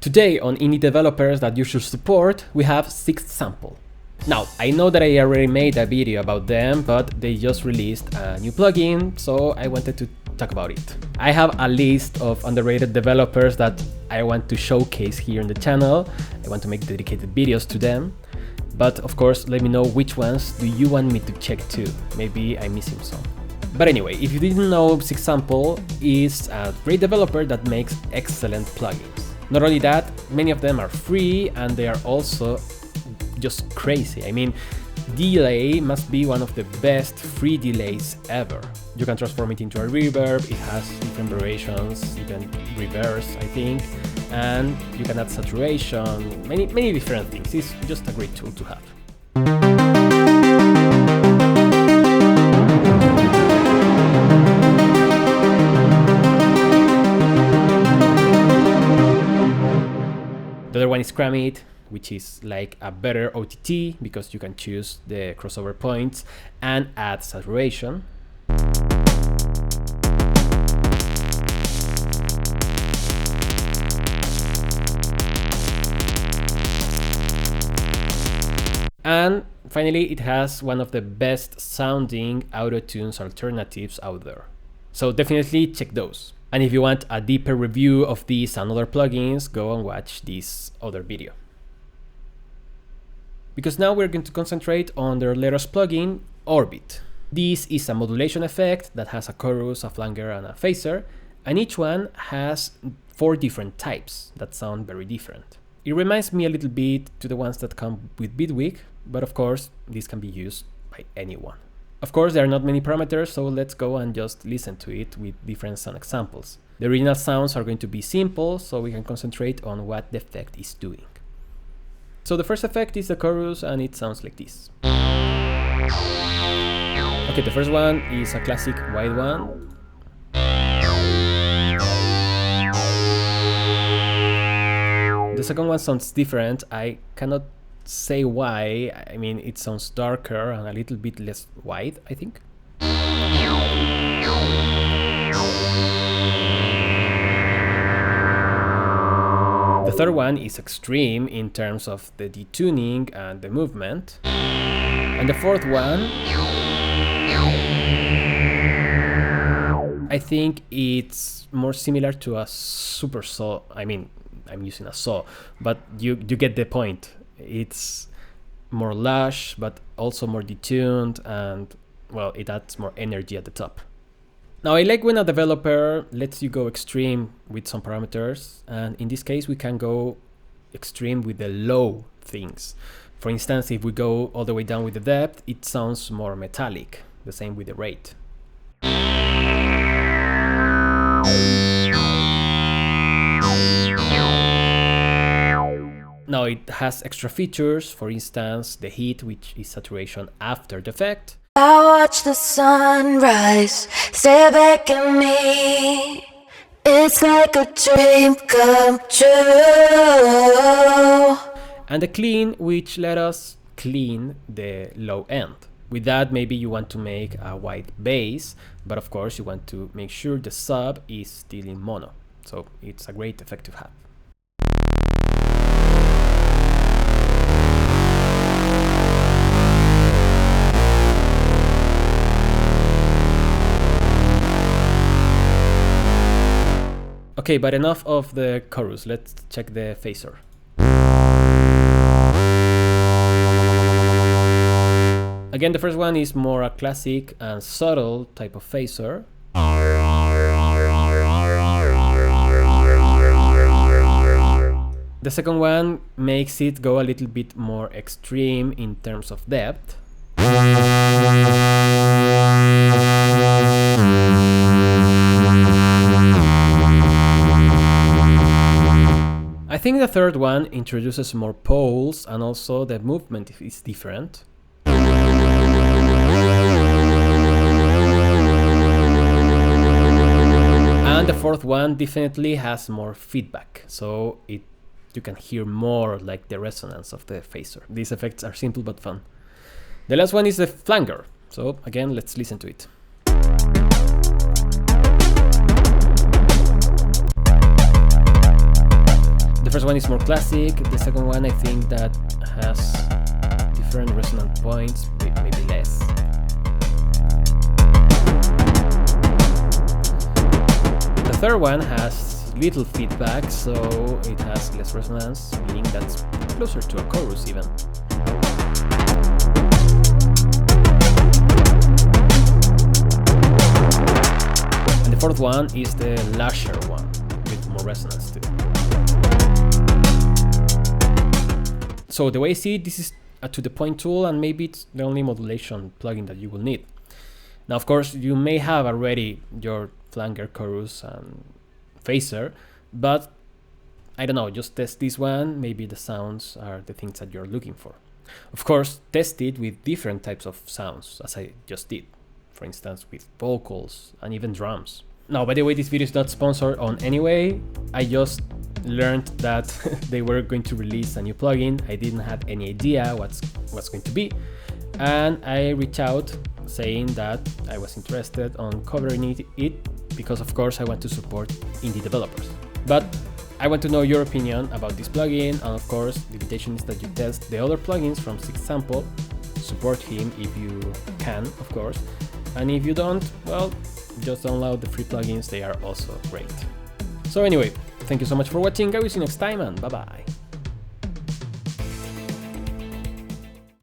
Today on Indie Developers That You Should Support, we have Sixth Sample. Now, I know that I already made a video about them, but they just released a new plugin, so I wanted to talk about it. I have a list of underrated developers that I want to showcase here on the channel. I want to make dedicated videos to them. But of course, let me know which ones do you want me to check too. Maybe I'm missing some. But anyway, if you didn't know, Sixth Sample is a great developer that makes excellent plugins. Not only that, many of them are free and they are also just crazy. I mean, delay must be one of the best free delays ever. You can transform it into a reverb, it has different variations, you can reverse, I think, and you can add saturation, many different things. It's just a great tool to have. The other one is It, which is like a better OTT because you can choose the crossover points and add saturation. And finally, it has one of the best sounding auto-tunes alternatives out there. So definitely check those. And if you want a deeper review of these and other plugins, go and watch this other video. Because now we're going to concentrate on their latest plugin, Orbit. This is a modulation effect that has a chorus, a flanger, and a phaser, and each one has 4 different types that sound very different. It reminds me a little bit to the ones that come with Bitwig, but of course, this can be used by anyone. Of course, there are not many parameters, so let's go and just listen to it with different sound examples. The original sounds are going to be simple, so we can concentrate on what the effect is doing. So the first effect is the chorus, and it sounds like this. Okay, the first one is a classic wide one. The second one sounds different. I cannot say why. I mean, it sounds darker and a little bit less wide, I think. The third one is extreme in terms of the detuning and the movement. And the fourth one, I think it's more similar to a super saw. I mean, I'm using a saw, but you get the point. It's more lush, but also more detuned, and well, it adds more energy at the top. Now, I like when a developer lets you go extreme with some parameters, and in this case, we can go extreme with the low things. For instance, if we go all the way down with the depth, it sounds more metallic. The same with the rate. Now it has extra features, for instance, the heat, which is saturation after the effect. I watch the sunrise, stare back at me. It's like a dream come true. And the clean, which let us clean the low end. With that, maybe you want to make a wide bass, but of course you want to make sure the sub is still in mono. So it's a great effect to have. Okay, but enough of the chorus, let's check the phaser. Again, the first one is more a classic and subtle type of phaser. The second one makes it go a little bit more extreme in terms of depth. I think the third one introduces more poles and also the movement is different. And the fourth one definitely has more feedback, so you can hear more like the resonance of the phaser. These effects are simple but fun. The last one is the flanger, so again, let's listen to it. The first one is more classic, the second one I think that has different resonant points, maybe less. The third one has little feedback, so it has less resonance, meaning that's closer to a chorus even. And the fourth one is the larger one, with more resonance too. So the way I see it, this is a to-the-point tool, and maybe it's the only modulation plugin that you will need. Now, of course, you may have already your flanger, chorus, and phaser, but I don't know, just test this one. Maybe the sounds are the things that you're looking for. Of course, test it with different types of sounds, as I just did. For instance, with vocals and even drums. Now, by the way, this video is not sponsored on any way. I just learned that they were going to release a new plugin. I didn't have any idea what's going to be, and I reached out saying that I was interested on covering it because of course I want to support indie developers. But I want to know your opinion about this plugin, and of course the invitation is that you test the other plugins from Sixth Sample, support him if you can, of course, and if you don't, well, just download the free plugins, they are also great. So anyway, thank you so much for watching, I will see you next time, and bye bye.